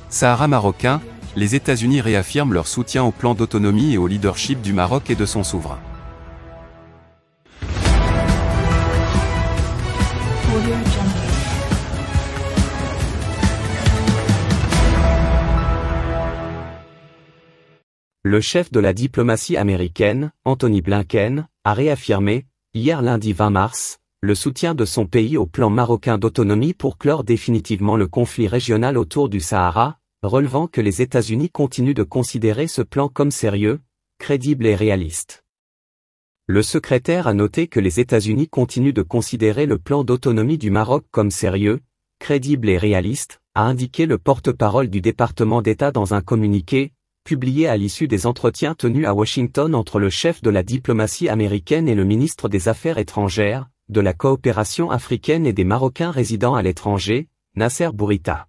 Sahara marocain, les États-Unis réaffirment leur soutien au plan d'autonomie et au leadership du Maroc et de son souverain. Le chef de la diplomatie américaine, Anthony Blinken, a réaffirmé, hier lundi 20 mars, le soutien de son pays au plan marocain d'autonomie pour clore définitivement le conflit régional autour du Sahara, relevant que les États-Unis continuent de considérer ce plan comme sérieux, crédible et réaliste. Le secrétaire a noté que les États-Unis continuent de considérer le plan d'autonomie du Maroc comme sérieux, crédible et réaliste, a indiqué le porte-parole du département d'État dans un communiqué, publié à l'issue des entretiens tenus à Washington entre le chef de la diplomatie américaine et le ministre des Affaires étrangères, de la coopération africaine et des Marocains résidant à l'étranger, Nasser Bourita.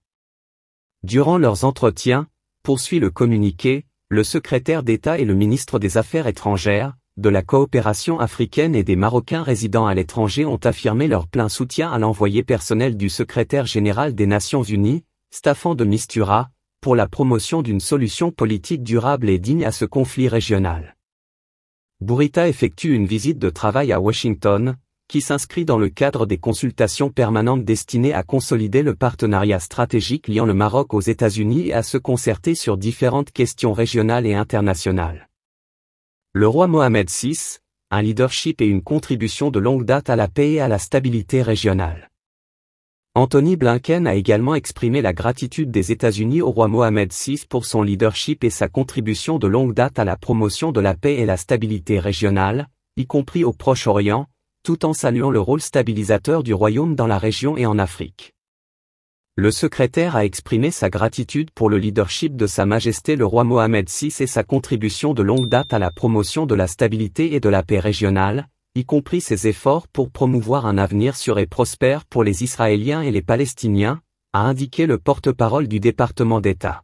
Durant leurs entretiens, poursuit le communiqué, le secrétaire d'État et le ministre des Affaires étrangères, de la coopération africaine et des Marocains résidant à l'étranger ont affirmé leur plein soutien à l'envoyé personnel du secrétaire général des Nations Unies, Staffan de Mistura, pour la promotion d'une solution politique durable et digne à ce conflit régional. Bourita effectue une visite de travail à Washington, qui s'inscrit dans le cadre des consultations permanentes destinées à consolider le partenariat stratégique liant le Maroc aux États-Unis et à se concerter sur différentes questions régionales et internationales. Le roi Mohammed VI, un leadership et une contribution de longue date à la paix et à la stabilité régionale. Anthony Blinken a également exprimé la gratitude des États-Unis au roi Mohammed VI pour son leadership et sa contribution de longue date à la promotion de la paix et la stabilité régionale, y compris au Proche-Orient, tout en saluant le rôle stabilisateur du royaume dans la région et en Afrique. Le secrétaire a exprimé sa gratitude pour le leadership de Sa Majesté le roi Mohammed VI et sa contribution de longue date à la promotion de la stabilité et de la paix régionale, y compris ses efforts pour promouvoir un avenir sûr et prospère pour les Israéliens et les Palestiniens, a indiqué le porte-parole du département d'État.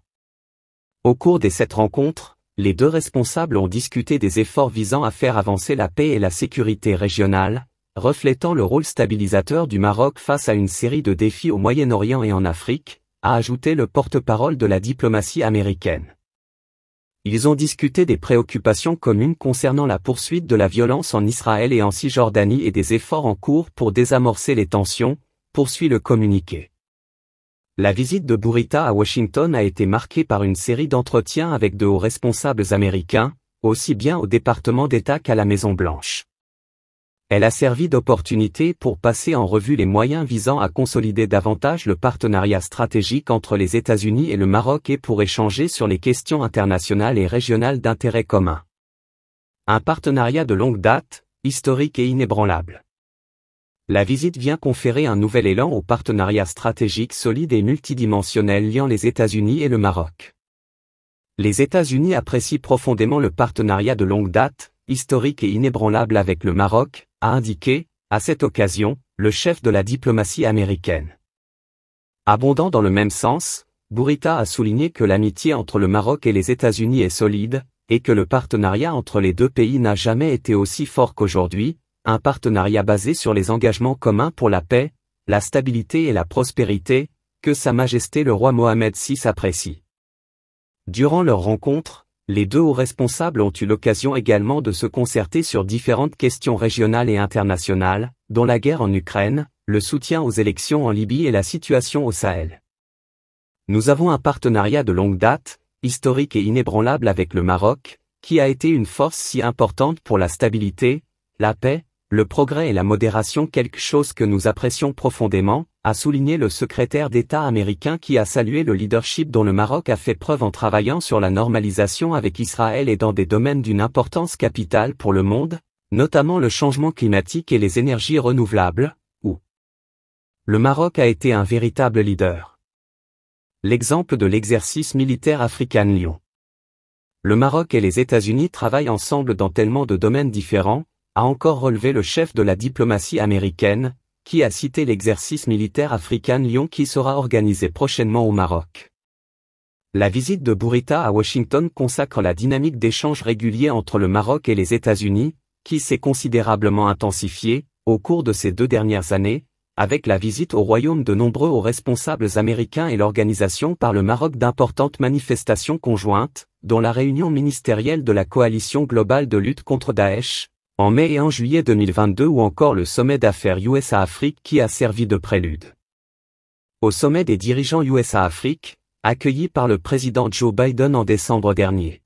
Au cours de cette rencontre, les deux responsables ont discuté des efforts visant à faire avancer la paix et la sécurité régionale, reflétant le rôle stabilisateur du Maroc face à une série de défis au Moyen-Orient et en Afrique, a ajouté le porte-parole de la diplomatie américaine. Ils ont discuté des préoccupations communes concernant la poursuite de la violence en Israël et en Cisjordanie et des efforts en cours pour désamorcer les tensions, poursuit le communiqué. La visite de Bourita à Washington a été marquée par une série d'entretiens avec de hauts responsables américains, aussi bien au département d'État qu'à la Maison-Blanche. Elle a servi d'opportunité pour passer en revue les moyens visant à consolider davantage le partenariat stratégique entre les États-Unis et le Maroc et pour échanger sur les questions internationales et régionales d'intérêt commun. Un partenariat de longue date, historique et inébranlable. La visite vient conférer un nouvel élan au partenariat stratégique solide et multidimensionnel liant les États-Unis et le Maroc. Les États-Unis apprécient profondément le partenariat de longue date, historique et inébranlable avec le Maroc, a indiqué, à cette occasion, le chef de la diplomatie américaine. Abondant dans le même sens, Bourita a souligné que l'amitié entre le Maroc et les États-Unis est solide, et que le partenariat entre les deux pays n'a jamais été aussi fort qu'aujourd'hui, un partenariat basé sur les engagements communs pour la paix, la stabilité et la prospérité, que Sa Majesté le roi Mohammed VI apprécie. Durant leur rencontre, les deux hauts responsables ont eu l'occasion également de se concerter sur différentes questions régionales et internationales, dont la guerre en Ukraine, le soutien aux élections en Libye et la situation au Sahel. Nous avons un partenariat de longue date, historique et inébranlable avec le Maroc, qui a été une force si importante pour la stabilité, la paix, le progrès et la modération, quelque chose que nous apprécions profondément, a souligné le secrétaire d'État américain qui a salué le leadership dont le Maroc a fait preuve en travaillant sur la normalisation avec Israël et dans des domaines d'une importance capitale pour le monde, notamment le changement climatique et les énergies renouvelables, où le Maroc a été un véritable leader. L'exemple de l'exercice militaire African Lion. Le Maroc et les États-Unis travaillent ensemble dans tellement de domaines différents, a encore relevé le chef de la diplomatie américaine, qui a cité l'exercice militaire African Lion qui sera organisé prochainement au Maroc. La visite de Bourita à Washington consacre la dynamique d'échanges réguliers entre le Maroc et les États-Unis, qui s'est considérablement intensifiée, au cours de ces 2 dernières années, avec la visite au Royaume de nombreux hauts responsables américains et l'organisation par le Maroc d'importantes manifestations conjointes, dont la réunion ministérielle de la coalition globale de lutte contre Daesh, en mai et en juillet 2022 ou encore le sommet d'affaires USA-Afrique qui a servi de prélude. Au sommet des dirigeants USA-Afrique, accueilli par le président Joe Biden en décembre dernier.